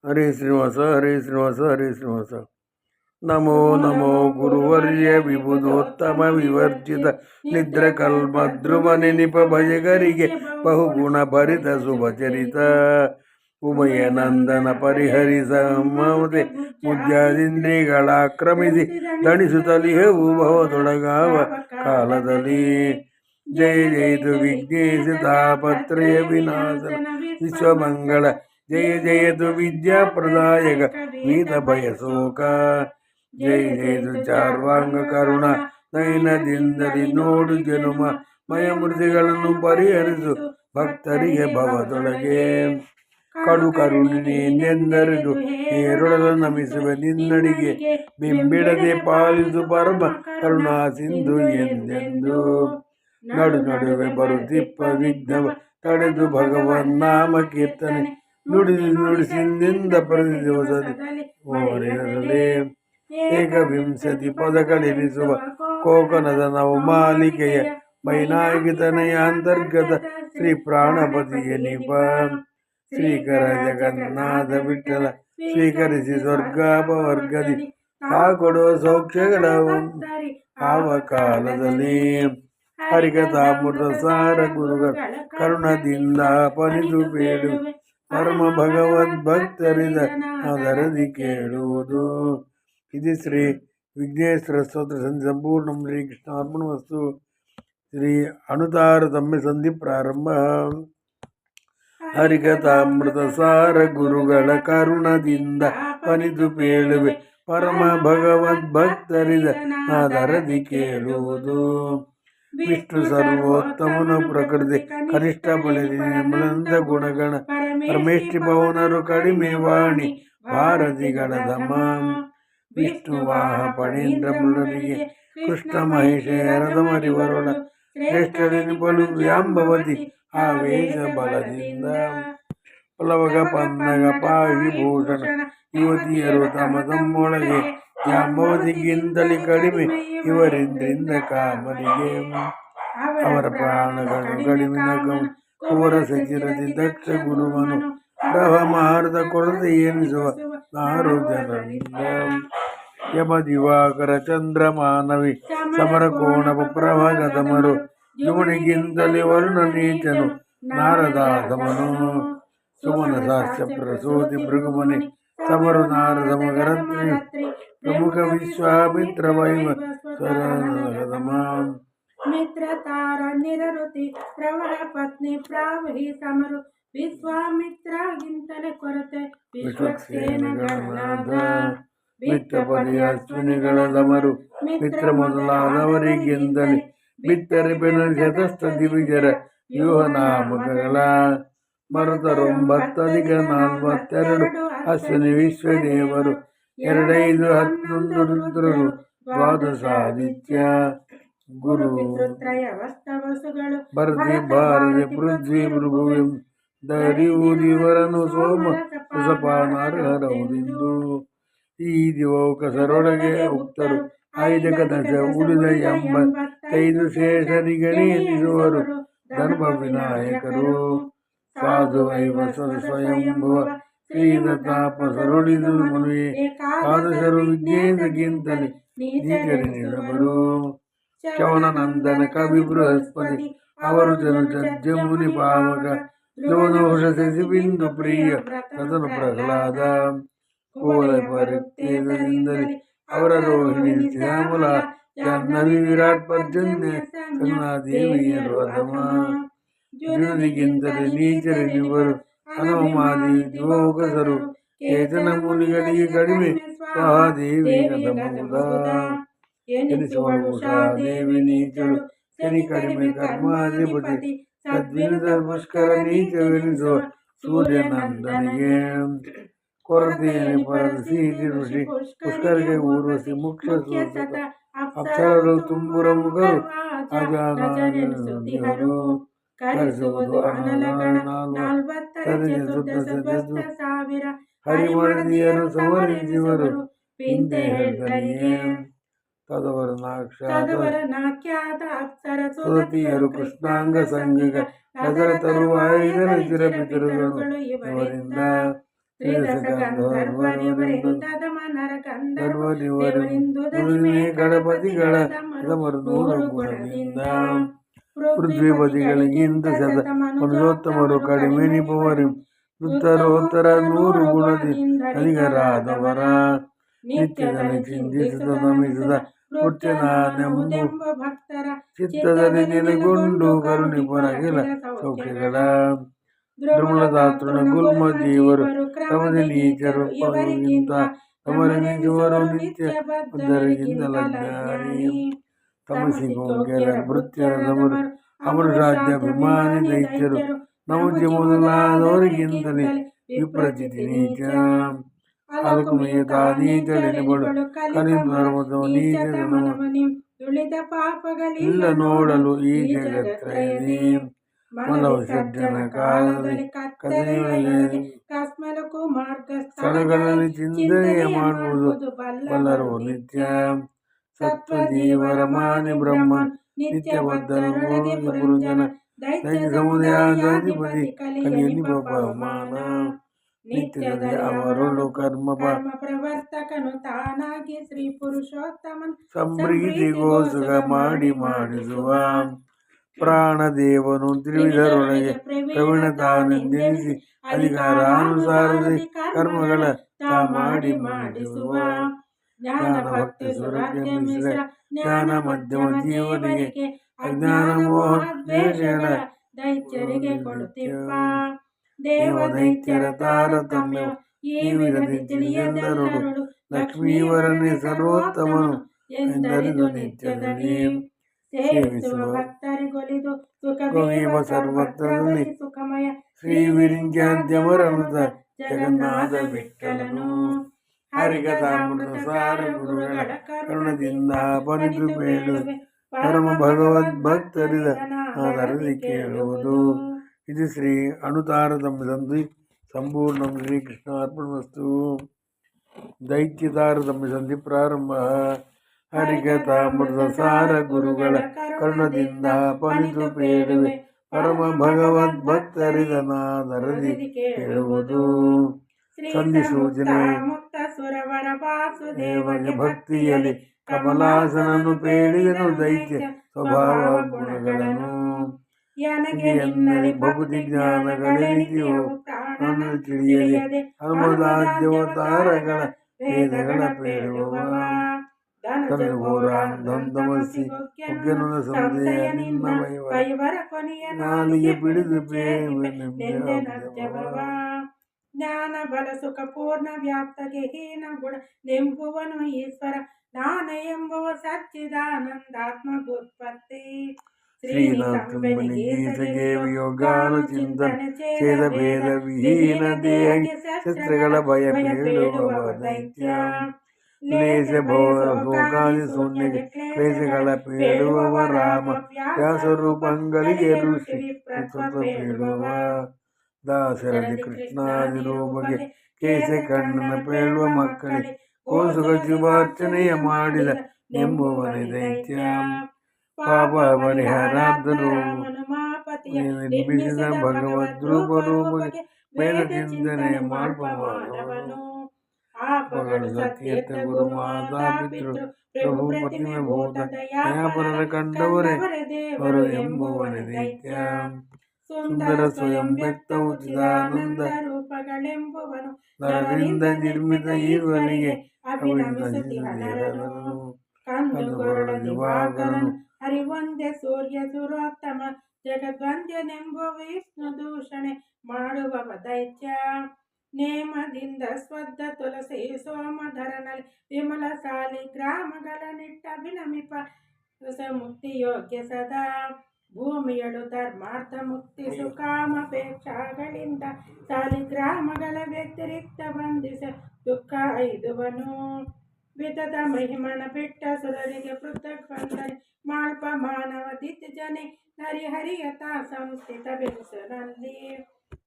ಹರೇ ಶ್ರೀನಿವಾಸ ಹರೇ ಶ್ರೀನಿವಾಸ ಹರೇ ಶ್ರೀನಿವಾಸ. ನಮೋ ನಮೋ ಗುರುವರ್ಯ ವಿಬುಧೋತ್ತಮ ವಿವರ್ಜಿತ ನಿದ್ರ ಕಲ್ಮದ್ರುಮ ನೆನಿಪ ಭಜಗರಿಗೆ ಬಹುಗುಣ ಭರಿತ ಶುಭಚರಿತ ಉಮಯ ನಂದನ ಪರಿಹರಿಸ ಮಮತೆ ಮುದ್ಯಾದಿಂದ್ರಿಗಳಾಕ್ರಮಿಸಿ ದಣಿಸುತ್ತಲಿಹವು ಭವದೊಳಗಾವ ಕಾಲದಲ್ಲಿ. ಜಯ ಜಯತು ವಿಘ್ನೇಶ ತಾಪತ್ರಯ ವಿನಾಶನ ವಿಶ್ವಮಂಗಳ ಜಯ ಜಯತು ವಿದ್ಯಾಪ್ರದಾಯಕ ವೀತ ಭಯಶೋಕ. ಜಯ ಜಯತು ಚಾರ್ವಾಂಗ ಕರುಣ ನಯನದಿಂದಲಿ ನೋಡು ಜನುಮ ಮಯ ಮೃತಿಗಳನ್ನು ಪರಿಹರಿಸು ಭಕ್ತರಿಗೆ ಭವದೊಳಗೆ. ಕಡು ಕರುಣಿನೆಂದರಿದು ಏರೊಡಲ ನಮಿಸುವ ನಿನ್ನಡಿಗೆ ಬಿಂಬಿಡದೆ ಪಾಲಿಸು ಪರಮ ಕರುಣಾ ಸಿಂಧು ಎಂದೆಂದು. ನಡು ನಡುವೆ ಬರುತ್ತಿಪ್ಪ ವಿಘ್ನವ ತಡೆದು ಭಗವನ್ ನಾಮ ಕೀರ್ತನೆ ನುಡಿಸಿಂದ ಪ್ರತಿ ದಿವಸದಲ್ಲಿ ಓರಿರಲೇ. ಏಕವಿಂಶತಿ ಪದಗಳೆನಿಸುವ ಕೋಕನದ ನವಮಾಲಿಕೆಯ ಮೈನಾಗಿತನೆಯ ಅಂತರ್ಗತ ಶ್ರೀ ಪ್ರಾಣಪತಿಗೆ ನಿಪ. ಶ್ರೀಕರ ಜಗನ್ನಾಥ ವಿಠಲ ಸ್ವೀಕರಿಸಿ ಸ್ವರ್ಗಾಪವರ್ಗದಿ ಕೊಡುವ ಸೌಖ್ಯಗಳ ಆವ ಕಾಲದಲ್ಲಿ. ಹರಿಕಥಾಮೃತ ಸಾರ ಗುರುಗಳ ಕರುಣದಿಂದ ಪನಿದು ಬೇಡು ಪರಮ ಭಗವದ್ಭಕ್ತರಿದ ಅದರದಿ ಕೇಳುವುದು. ಇದು ಶ್ರೀ ವಿಘ್ನೇಶ್ವರ ಸ್ತೋತ್ರ ಸಂಧಿ ಸಂಪೂರ್ಣಂ. ಶ್ರೀ ಕೃಷ್ಣಾರ್ಪಣಮಸ್ತು. ಶ್ರೀ ಅನುತಾರ ತಮ್ಮೆ ಸಂಧಿ ಪ್ರಾರಂಭ. ಹರಿಕಥಾಮೃತ ಸಾರ ಗುರುಗಳ ಕರುಣದಿಂದ ಪನಿದು ಬೇಳುವೆ ಪರಮ ಭಗವದ್ಭಕ್ತರಿದ ಅದರದಿ ಕೇಳುವುದು. ವಿಷ್ಣು ಸರ್ವೋತ್ತಮನು ಪ್ರಕೃತಿ ಕನಿಷ್ಠ ಬಳಿರಿ ನಿರ್ಮಲಂದ ಗುಣಗಣ ಪರಮೇಷ್ಠಿ ಪವನರು ಕಡಿಮೆ ವಾಣಿ ಭಾರತಿಗಳ ಧಮ. ವಿಷ್ಣು ವಾಹ ಪಣೇಂದ್ರ ಮೃಡರಿಗೆ ಕೃಷ್ಣ ಮಹೇಶರದ ಮರಿವರುಳ ಶ್ರೇಷ್ಠನೆನಿಪಲು ವ್ಯಾಂಬವತಿ ಆವೇಶ ಬಲದಿಂದ. ಪಲವಗ ಪನ್ನಗ ಪಾವಿ ಭೂಷಣ ಯುವತಿಯರು ತಮ್ಮ ತಮ್ಮೊಳಗೆ ಜಾಂಬವತಿಗಿಂತಲೇ ಕಡಿಮೆ ಇವರಿಂದ್ರಿಂದ ಕಾಮರಿಗೆ. ಅವರ ಪ್ರಾಣಗಳು ಕಡಿಮೆ ನಗಮ ಕುವರ ಸಚಿರತಿ ದಕ್ಷ ಗುರುವನು ಪ್ರಭ ಮಾರ್ದ ಕೊಡದೆ ಎನಿಸುವ 6 ಜನರಿಂದ. ಯಮ ದಿವಾಕರ ಚಂದ್ರ ಮಾನವಿ ಸಮರ ಕೋಣಪ ಪ್ರಭಗತಮರು ಯುವನಿಗಿಂತಲೇ ವರ್ಣ ನೀಚನು ನಾರದಾಸಮನು. ಸುಮನ ಸಾಸ್ಯ ಪ್ರಸೂತಿ ಭೃಗುಮನಿ ಸಮರು ನಾರದ ಮಗರತ್ರಿ ಪ್ರಮುಖ ವಿಶ್ವಾಮಿತ್ರ ವೈಮ ಸ್ವರಗದಮ. ಮಿತ್ರ ತಾರ ನಿರರುತಿ ಪ್ರವರ ಪತ್ನಿ ಪ್ರಾವಹಿ ಸಮರು ವಿಶ್ವಾಮಿತ್ರಗಿಂತಲೇ ಕೊರತೆ ವಿಶ್ವಕ್ಸೇನಗಣನಾಥ. ಮಿತ್ರಪದಿ ಅಶ್ವಿನಿಗಳ ದಮರು ಮಿತ್ರ ಮೊದಲಾದವರಿಗಿಂತಲೇ ಬಿತ್ತರೆ ಬೆನ ಶತಸ್ಥ ದಿವಿಜರ ವ್ಯೂಹ ನಾಮಕಗಳ. ಮರುತರೊಂಬತ್ತಧಿಕ 42 ಅಶ್ವಿನಿ ವಿಶ್ವದೇವರು 2 5 11 ರುದ್ರರು ದ್ವಾದಶಾದಿತ್ಯ. ಗುರು ಭರತಿ ಭಾರತಿ ಪೃಥ್ವಿ ಭೃಗುವಿಂ ದರಿಯೂದಿವರನು ಸೋಮ ಸುಸಪಾನರ್ಹರವುದಿಂದು. ಈ ದಿವೌಕಸರೊಳಗೆ ಉಕ್ತರು 5 ದಶ ಉಳಿದ 85 ಶೇಷರಿಗಣಿ ಎನಿಸುವರು ಧರ್ಮ ವಿನಾಯಕರು. ಸಾಧುವೈವ ಸ್ವಯಂಭುವ ಶ್ರೀದ ತಾಪಸರೊಳಿದು ಮನುವೆ ಪಾದಶರು ವಿಘ್ನೇಶಗಿಂತಲೇ ನೀಚರೆನಿಸಬರು. ಚವನನಂದನ ಕವಿ ಬೃಹಸ್ಪತಿ ಅವರು ಜಮುನಿ ಪಾವಕ ಧ್ರುವನೋಷ ಶಶಿಬಿಂದು ಪ್ರಿಯ ರತನು ಪ್ರಹ್ಲಾದ. ಕೋಲ ಪರಿತ್ಯೇದರಿಂದಲೇ ಅವರ ರೋಹಿಣಿ ಶ್ಯಾಮಲ ಜಾಹ್ನವಿ ವಿರಾಟ್ ಪರ್ಜನ್ಯ ದೇವಿಯರು ಅಧಮ. ಜುನದಿಗಿಂತಲೇ ನೀಚರೆನಿವರು ಅನವಮಾದಿ ದಿವೌಕಸರು. ಕೇತನ ಮುನಿಗಳಿಗೆ ಕಡಿಮೆ ಸ್ವಹಾದೇವಿ ಅಧಮುದ ಎನಿಸುವ ಉಷಾದೇವಿ ನೀಚಳು. ಶನಿ ಕಡಿಮೆ ಕರ್ಮಾಧಿಪತಿ ಸದ್ವಿನಿತ ಪುಷ್ಕರ ನೀಚವೆನಿಸುವ ಸೂರ್ಯನಂದನಿಗೆ. ಕೊರತೆಯನೆ ಪರದ ಸಿಹಿ ಋಷಿ ಪುಷ್ಕರಿಗೆ ಊರ್ವಶಿ ಮುಖ್ಯ ಸೂಚಕ. ಅಪ್ಸರರು ತುಂಬುರ ಮುಖರು ಅಜಾನರು ಕರೆಸುವುದು ಹರಿಮಳದಿಯರು ಸಮರಿಸಿವರು ಪಿಂತೆ ಹೇಳ್ತನಿಯೇ. ತದವರನಾಖ್ಯಾತ ಅಪ್ಸರ ಸುರತಿಯರು ಕೃಷ್ಣಾಂಗ ಸಂಘಿಗ ಅದರ ತರುವಾಯ ಪಿತೃಗಳು ಇವರಿಂದ. ತ್ರಿದಶ ಗಂಧರ್ವರಿವರಿಂದದ ಮನರ ಗಂಧರ್ವರಿವರಿಂದು ದಶಮೇ ಗಣಪತಿಗಳ ತಮರು ನೂರು ಗುಣದಿಂದ ಪೃಥ್ವಿಪತಿಗಳಿಗಿಂತ ಮನುಷ್ಯೋತ್ತಮರು ಕಡಿಮೆನಿಪುವರು ಉತ್ತರೋತ್ತರ 100 ಗುಣದಿಂದ ಅಧಿಕರಾದವರ ನಿತ್ಯದಲ್ಲಿ ಚಿಂತಿಸಿದ ನಮಿಸಿದ ಕೃತ್ಯನಾನೆಂಬ ಭಕ್ತರ ಚಿತ್ತದಲ್ಲಿ ನೆಲೆಗೊಂಡು ಕರುಣಿಪರಗಿಲ ಸೌಖ್ಯಗಳ ದ್ರುಮಲದಾತೃಣ ಗುಲ್ಮ ಜೀವರು ತಮದ ನೀಚರು ಇವರಿಗಿಂತ ತಮರನಿಜುವರು ನಿತ್ಯ ಬುದ್ಧರಿಗಿಂತಲ ಜ್ಞಾನಿ ತಮಸಿಗೋಗ್ಯರ ಭೃತ್ಯರ ತಮರು ಅಮೃಷಾದ್ಯಭಿಮಾನಿ ದೈತ್ಯರು ನಮುಜಿ ಮೊದಲಾದವರಿಗಿಂತಲೇ ವಿಪ್ರಚಿತಿ ನೀಚ ಅದಕ್ಕೂ ಮಿಗತಾ ನೀಚಳೆನಿಗಳು ಕಲಿಂದು ನೀಚ ತುಳಿದ ಪಾಪಗಳಿಲ್ಲ ಇಲ್ಲ ನೋಡಲು ಈ ಜಗತ್ರಯದಿ ಮಲವು ಷಡ್ಜನ ಕಾಲದಲ್ಲಿ ಕಥೆಯೊಳಗೆ ಕಸ್ಮಲಕು ಮಾರ್ಗ ಸ್ಥಳಗಳಲ್ಲಿ ಚಿಂತನೆಯ ಮಾಡುವುದು ಬಲ್ಲರು ನಿತ್ಯ ಸತ್ವಜೀವರ ಮಾನಿ ಬ್ರಹ್ಮನ್ ನಿತ್ಯ ಬದ್ಧರು ಪುರುಜನ ದೈತ್ಯ ಸಮುದಾಯಾಧಿಪತಿ ಕಲಿಯಲ್ಲಿ ಪವಮಾನ ನಿತ್ಯದಲ್ಲಿ ಅವರೊಳು ಕರ್ಮ ಪ್ರವರ್ತಕನು ತಾನಾಗಿ ಶ್ರೀ ಪುರುಷೋತ್ತಮನ್ ಸಂಪ್ರೀತಿಗೋಸುಗ ಮಾಡಿಸುವ ಪ್ರಾಣದೇವನು ತ್ರಿವಿಧರೊಳಗೆ ಪ್ರವೀಣ ತಾನೆಂದೆನಿಸಿ ಅಧಿಕಾರಾನುಸಾರದಿ ಕರ್ಮಗಳ ತಾ ಮಾಡಿಸುವ ಜ್ಞಾನ ಭಕ್ತಿ ಸುರಾಜ್ಯ ಮಿಶ್ರ ಜ್ಞಾನ ಮಧ್ಯಮ ಜೀವನಿಗೆ ಅಜ್ಞಾನ ಮೋಹ ದ್ವೇಷಗಳ ದೈತ್ಯರಿಗೆ ಕೊಡುತ್ತಿಪ್ಪ ದೇವದೈತ್ಯರ ತಾರತಮ್ಯ ಈ ವಿಧದಿ ತಿಳಿಯದರರು ಲಕ್ಷ್ಮೀವರನೇ ಸರ್ವೋತ್ತಮನು ಎಂದರಿದು ನಿತ್ಯದಲ್ಲಿ ಸೇವಿಸುವ ಭಕ್ತರಿಗೊಲಿದು ಸುಖವೇವ ಸರ್ವತ್ರದಲ್ಲಿ ಸುಖಮಯ ಶ್ರೀ ವಿರಿಂಚಾದ್ಯವರನುತ ಜಗನ್ನಾಥ ವಿಠಲನು ಹರಿಕಥಾಮೃತ ಸಾರ ಗುರುಗಳ ಕರುಣದಿಂದ ಪನಿತು ಬೇಡುವೆ ಪರಮ ಭಗವದ್ಭಕ್ತರಿದ ಆದರದಿ ಕೇಳುವುದು ಇದು ಶ್ರೀ ಅಣುತಾರತಮ್ಯ ಸಂಪೂರ್ಣ ಶ್ರೀಕೃಷ್ಣಾರ್ಪಣಮಸ್ತು ದೈತ್ಯತಾರತಮ್ಯ ಸಂಧಿ ಪ್ರಾರಂಭ ಹರಿಕಥಾಮೃತ ಸಾರ ಗುರುಗಳ ಕರುಣದಿಂದ ಪನಿತು ಬೇಡುವೆ ಪರಮ ಭಗವದ್ಭಕ್ತರಿದ ನಾದರದಿ ಕೇಳುವುದು ಸಂಧಿ ಸೂಚನೆ ಮುಕ್ತ ಸುರವರ ವಾಸುದೇವಗೆ ದೇವಗೆ ಭಕ್ತಿಯಲ್ಲಿ ಕಮಲಾಸನನು ಪೇಳಿದನು ದೈತ್ಯ ಸ್ವಭಾವ ಗುಣಗಳನ್ನು ನನಗೆ ಎನ್ನಲಿ ಭಕ್ತಿ ಜ್ಞಾನಗಳೆನಿದೆಯೋ ನಾನು ತಿಳಿಯದೆ ಹನುಮದಾದ್ಯವತಾರಗಳ ವೇದಗಳ ಪೇಳುವ ದಂದಮಸಿ ಉಗ್ಗನ ಸಂದೇಹ ನಿನ್ನ ಕೈವರ ಕೊನೆಯ ನಾಲಿಗೆ ಬಿಡಿದು ಜ್ಞಾನ ಬಲ ಸುಖ ಪೂರ್ಣ ವ್ಯಾಪ್ತಗೆ ಹೀನ ಗುಣ ನೆಂಬುವನು ಈಶ್ವರ ನಾನ ಎಂಬುವ ಸಚ್ಚಿದಾನಂದಾತ್ಮ ಗುತ್ಪತ್ತಿ ಶ್ರೀನಾಥನಿಗೆ ಯೋಗಾನು ಚಿಂತನ ಛೇದ ಭೇದ ವಿಹೀನ ದೇಹಿ ಶಸ್ತ್ರಗಳ ಭಯ ಬೀಳುವ ದೈತ್ಯ ಲೇಷ ಭೋಗ ಶೋಕಾದಿ ಶೂನ್ಯಗೆ ಕ್ಲೇಶಗಳ ಪೇಳುವವ ರಾಮ ವ್ಯಾಸರೂಪಂಗಳಿಗೆ ಋಷಿ ಪೇಳುವ ದಾಸರದಿ ಕೃಷ್ಣಾದಿ ರೂಪಗೆ ಕೇಶ ಕಣ್ಣನ ಪೇಳುವ ಮಕ್ಕಳಿಗೆ ಕೋಸುಗ ಶುಭಾರ್ಚನೆಯ ಮಾಡಿದ ಎಂಬುವನೇ ದೈತ್ಯ ಪಾಪ ಪರಿಹಾರಾರ್ಥರು ನಿರ್ಮಿಸಿದ ಭಗವದ್ರೂಪಗೆ ಬೇದ ಚಿಂತನೆ ಮಾಡುವವನು ಆಪಗಳು ಸತ್ಯರ್ಥ ಗುರು ಮಾತಾ ಪಿತೃ ಪ್ರಭು ಪ್ರತಿಮೆ ಭೂತ ದಯಾಪರರ ಕಂಡವರೇ ಅವರು ಎಂಬುವನೇ ದೈತ್ಯ ಸುಂದರ ಸ್ವಯಂ ವ್ಯಕ್ತವು ಚಿದಾನಂದ ರೂಪಗಳೆಂಬುವನು ನರದಿಂದ ನಿರ್ಮಿತ ಈರುವನಿಗೆ ಕಂದುಗೊರಡ ದಿವಾಕರನು ಹರಿವಂದೆ ಸೂರ್ಯ ಸುರೋತ್ತಮ ಜಗದ್ವಂದ್ಯನೆಂಬ ವಿಷ್ಣು ದೂಷಣೆ ಮಾಡುವವ ದೈತ್ಯ ನೇಮದಿಂದ ಸ್ವದ್ಧ ತುಳಸಿ ಸೋಮಧರನಲ್ಲಿ ವಿಮಲ ಸಾಲಿ ಗ್ರಾಮಗಳ ನಿಟ್ಟ ವಿನಮಿಪ ಮುಕ್ತಿ ಯೋಗ್ಯ ಸದಾ ಭೂಮಿಯಳು ಧರ್ಮಾರ್ಥ ಮುಕ್ತಿ ಸುಖಾಮಪೇಕ್ಷಾಗಳಿಂದ ಸಾಲಿಗ್ರಾಮಗಳ ವ್ಯತಿರಿಕ್ತ ಬಂಧಿಸ ದುಃಖ ಐದುವನು ವಿಧದ ಮಹಿಮನ ಬಿಟ್ಟ ಸುರರಿಗೆ ಪೃಥಕ್ ಬಂದರೆ ಮಾಲ್ಪ ಮಾನವ ದಿತ್ ಜನೆ ಹರಿಹರಿಯತ ಸಂಸ್ಥಿತ ಬಿರುಸಿನಲ್ಲಿ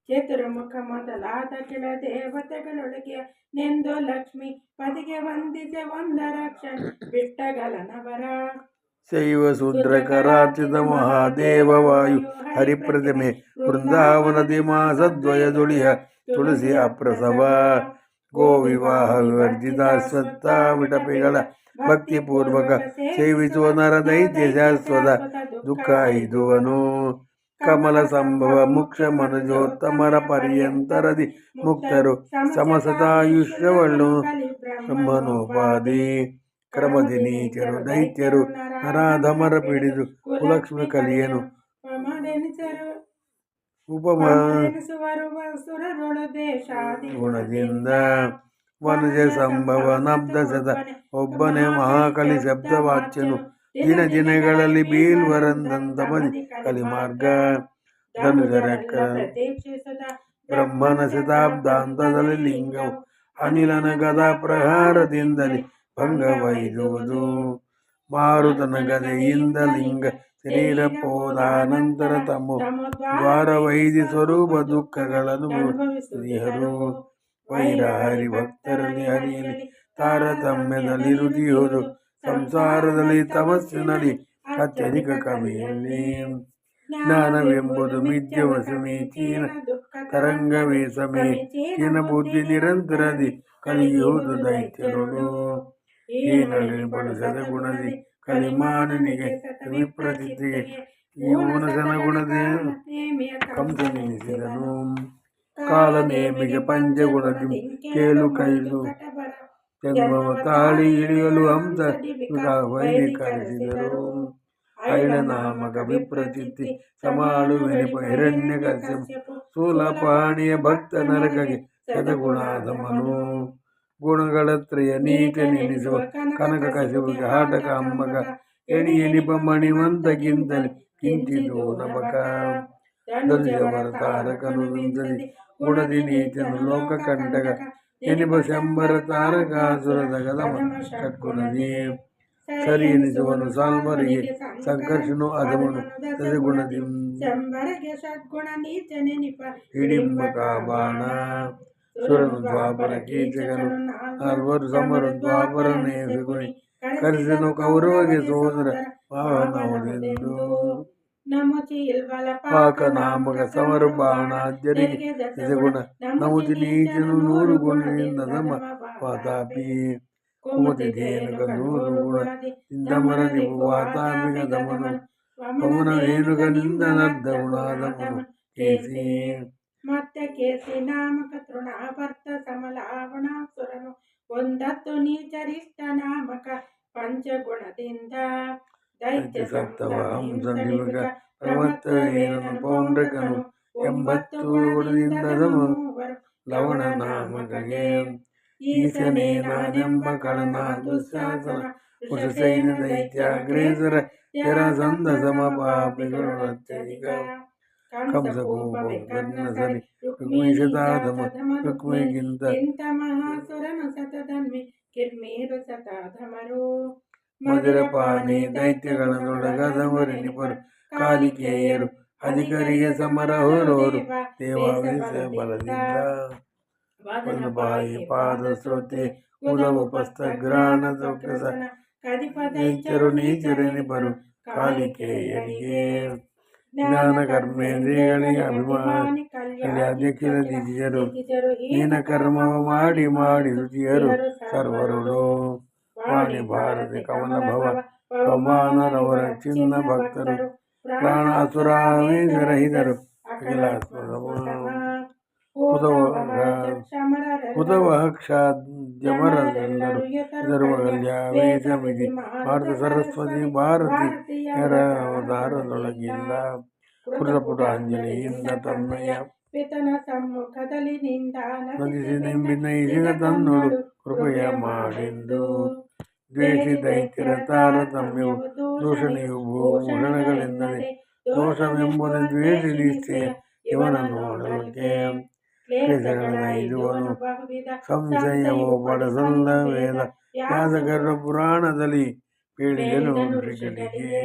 ಚತುರ್ಮುಖ ಮೊದಲಾದ ಕೆಳ ದೇವತೆಗಳೊಳಗೆ ನೆಂದು ಲಕ್ಷ್ಮಿ ಪದಿಗೆ ವಂದಿಸೆ ಒಂದರ ಕ್ಷಣ ಬಿಟ್ಟಗಲನವರ ಶೈವ ಶೂದ್ರಕರಾರ್ಚಿತ ಮಹಾದೇವ ವಾಯು ಹರಿಪ್ರತಿಮೆ ವೃಂದಾವನದಿ ಮಾಸದ್ವಯದುಳಿಯ ತುಳಸಿ ಅಪ್ರಸವ ಗೋವಿವಾಹ ವಿವರ್ಜಿತ ಸ್ವತ್ತ ವಿಟಪಿಗಳ ಭಕ್ತಿಪೂರ್ವಕ ಸೇವಿಸುವ ನರ ದೈತ್ಯ ಶಾಶ್ವತ ದುಃಖ ಐದುವನು ಕಮಲ ಸಂಭವ ಮುಕ್ಷ ಮನುಜೋತ್ತಮರ ಪರ್ಯಂತರದಿ ಮುಕ್ತರು ಸಮಸತಾಯುಷ್ಯವಳ್ಳು ಬ್ರಹ್ಮನೋಪಾಧಿ ಕ್ರಮದಿ ನೀಚರು ದೈತ್ಯರು ನರಾಧಮರ ಪಿಡಿದು ಕುಲಕ್ಷ್ಮಿ ಕಲಿಯನು ಗುಣದಿಂದ ವನಜ ಸಂಭವ ನಬ್ದ ಸದ ಒಬ್ಬನೇ ಮಹಾಕಲಿ ಶಬ್ದವಾಚ್ಯನು ದಿನ ದಿನಗಳಲ್ಲಿ ಬೀಲ್ವರಂದಂತಮದಿ ಕಲಿಮಾರ್ಗ ಧನುಜರ ಬ್ರಹ್ಮನ ಶತಾಬ್ದಾಂತದಲ್ಲಿ ಲಿಂಗವು ಅನಿಲನ ಗದ ಪ್ರಹಾರದಿಂದಲೇ ಭಂಗವೈದುವುದು ಮಾರುತನ ಗದೆಯಿಂದ ಲಿಂಗ ಶರೀರ ಪೋದಾನಂತರ ತಮ್ಮ ದ್ವಾರವೈದಿ ಸ್ವರೂಪ ದುಃಖಗಳನ್ನು ಅನುಭವಿಸಿದರು ವೈರ ಹರಿ ಭಕ್ತರಲ್ಲಿ ಹರಿಯಲಿ ತಾರತಮ್ಯದಲ್ಲಿ ರುಚಿಯುವುದು ಸಂಸಾರದಲ್ಲಿ ತಮಸ್ಸಿನಲ್ಲಿ ಅತ್ಯಧಿಕ ಕವಿಯಲ್ಲಿ ಜ್ಞಾನವೆಂಬುದು ಮಿಥ್ಯವ ಸಮೀಚೀನ ತರಂಗವೇ ಸಮೀಚೀನ ಬುದ್ಧಿ ನಿರಂತರದಿ ಕಲಿಯುವುದು ದೈತ್ಯರುಳು ಏನಲ್ಲಿ ಬಳಸದ ಗುಣದಿ ಕಲಿಮಾನನಿಗೆ ವಿಪ್ರತಿಗೆ ಈ ಮನಸನ ಗುಣದೇ ಕಂಸನೆನಿಸಿದನು ಕಾಲನೇಮಿಗೆ ಪಂಚಗುಣದಿ ಕೇಳು ಕೈಲು ಜನ್ಮವ ತಾಳಿ ಇಳಿಯಲು ಹಂಸ ವೈದಿಕರಿಸಿದರು ಐಳ ನಾಮಕ ವಿಪ್ರಚಿತ್ತಿ ಸಮಾಳು ವಿನಿಪ ಹಿರಣ್ಯ ಕಶ್ಯಪು ಸೂಲಪಾಣಿಯ ಭಕ್ತ ನರಕಗೆ ಶತಗುಣಾಧಮನು ಗುಣಗಳ ತ್ರಯ ನೀಚ ನೆನೆಸುವ ಕನಕ ಕಶಿಪಿಗೆ ಹಾಟಕ ಅಂಬಕ ಎಣಿ ಎನಿಪ ಮಣಿವಂತಕ್ಕಿಂತಲೇ ಕಿಂಚಿದು ನಮಕ ಧನುಜವರ ತಾರಕನು ವಿಂಸದಿ ಗುಣದಿ ನೀಚನು ಲೋಕ ಕಂಟಕ ಎನಿಪ ಶಂಬರ ತಾರಕಾಸುರದ ಗದಮ ಷಟ್ಗುಣದಿ ಸರಿ ಎನಿಸುವನು ಸಾಲ್ವರಿಗೆ ಸಂಕರ್ಷನು ಅಧಮನು ಸದಗುಣದಿ ಹಿಡಿಂಬಕ ಬಾಣ ಸುರನು ದ್ವಾಪರ ಕೀಚಕನು ನಾಲ್ವರು ಸಮರು ದ್ವಾಪರ ನೇಸುಗುಣಿ ಕರೆಸನು ಕೌರವಗೆ ಸೋದರ ವಾಹನವನೆಂದು ಪಾಕ ನಾಮಕ ಸಮರು ಬಾಣಾದ್ಯರಿಗೆ ಸದಗುಣ ನಮುತಿ ನೀಚನು 100 ಗುಣದಿಂದ ನಮ ವಾತಾಪಿ ಕುಮತಿ ಧೇನುಕ 100 ಗುಣ ಇಂದಮರ ನಿಪು ವಾತಾಪಿಗ ದಮನು ಪವನ ಧೇನುಕನಿಂದ ನರ್ಧ ಗುಣಾದಮನು ಕೇಸಿ ಮತ್ತೆ ಕೇಸಿ ನಾಮಕ ತೃಣಾಭರ್ತ ಸಮಲಾವಣಾಸುರನು ಒಂದತ್ತು ನೀಚರಿಷ್ಟ ನಾಮಕ ಪಂಚಗುಣದಿಂದ ದೈತ್ಯ ಸಪ್ತವ ಹಂಸನಿಗ ಪ್ರಮತ್ತವೇನನು ಪೌಂಡ್ರಕನು 80 ಗುಣದಿಂದ ಲವಣ ನಾಮಕಗೆ ಈಶನೇನಾನೆಂಬ ಕಳನ ದುಶ್ಯಾಸನ ಪುರುಷಸೈನ್ಯ ದೈತ್ಯಾಗ್ರೇಸರ ಜರಾಸಂಧ ಸಮಪಾಪಿಗಳು ಅತ್ಯಧಿಕ ಕಂಸಗೋಪರ್ಣ ಸರಿ ರುಕ್ಮಿಶತಾಧಮ ರುಕ್ಮಿಗಿಂತ ಮಹಾಸುರನು ಸತಧನ್ವಿ ಕಿರ್ಮೇರು ಸತಾಧಮರು ಮಧುರಪಾನಿ ದೈತ್ಯಗಳನ್ನೊಳಗದವರೆನಿಪರು ಕಾಲಿಕೆಯರು ಅಧಿಕರಿಗೆ ಸಮರ ಹೋರೋರು ದೇವಾವೇಶ ಬಲದಿಂದ ಒಂದು ಬಾಯಿ ಪಾದ ಶ್ರೋತೆ ಉದವು ಪಸ್ತಗ್ರಾಣ ಚೌಕಸ ದೈತ್ಯರು ನೀಚರೆನಿಪರು ಕಾಲಿಕೆಯರಿಗೆ ಜ್ಞಾನ ಕರ್ಮೇಂದ್ರಿಯಗಳಿಗೆ ಅಭಿಮಾನಿ ಅಧ್ಯಕ್ಷರ ನಿಜರು ಹೀನ ಕರ್ಮವ ಮಾಡಿ ಮಾಡಿ ರುಚಿಯರು ಸರ್ವರುಳು ವಾಣಿ ಭಾರತಿ ಕವನ ಭವ ಪವಮಾನರವರ ಚಿನ್ನ ಭಕ್ತರು ಪ್ರಾಣಾಸುರಾವೇಶರಹಿತರು ಉದವಕ್ಷಾದ್ಯಮರೆಲ್ಲರೂ ಸರ್ವಗಲ್ಯಾವೇಶಮಿತಿ ಭಾರತ ಸರಸ್ವತಿ ಭಾರತೀಯರ ಅವತಾರದೊಳಗಿಲ್ಲ ಪುಟ ಅಂಜಲಿಯಿಂದ ತನ್ಮಯ ಪಿತನ ಸಮ್ಮುಖದಲ್ಲಿ ನದಿಸಿ ನೆಂಬಿನೈಸಿದ ತನ್ನೋಡು ಕೃಪೆಯ ಮಾಡೆಂದು ದ್ವೇಷಿ ದೈತ್ಯರ ತಾರತಮ್ಯವು ದೂಷಣೆಯು ಭೂಷಣಗಳೆಂದರೆ ದೋಷವೆಂಬುದು ದ್ವೇಷಿ ನಿಶ್ಚಯ ಇವನ ನೋಡಲಿಕ್ಕೆ ಕ್ಲೇಶಗಳೈದುವನು ಸಂಶಯವೋ ಪಡಸಲ್ಲ ವೇದ ಯಾದಕರ ಪುರಾಣದಲ್ಲಿ ಪೀಳಿಗೆನು ಋಷಿಗಳಿಗೆ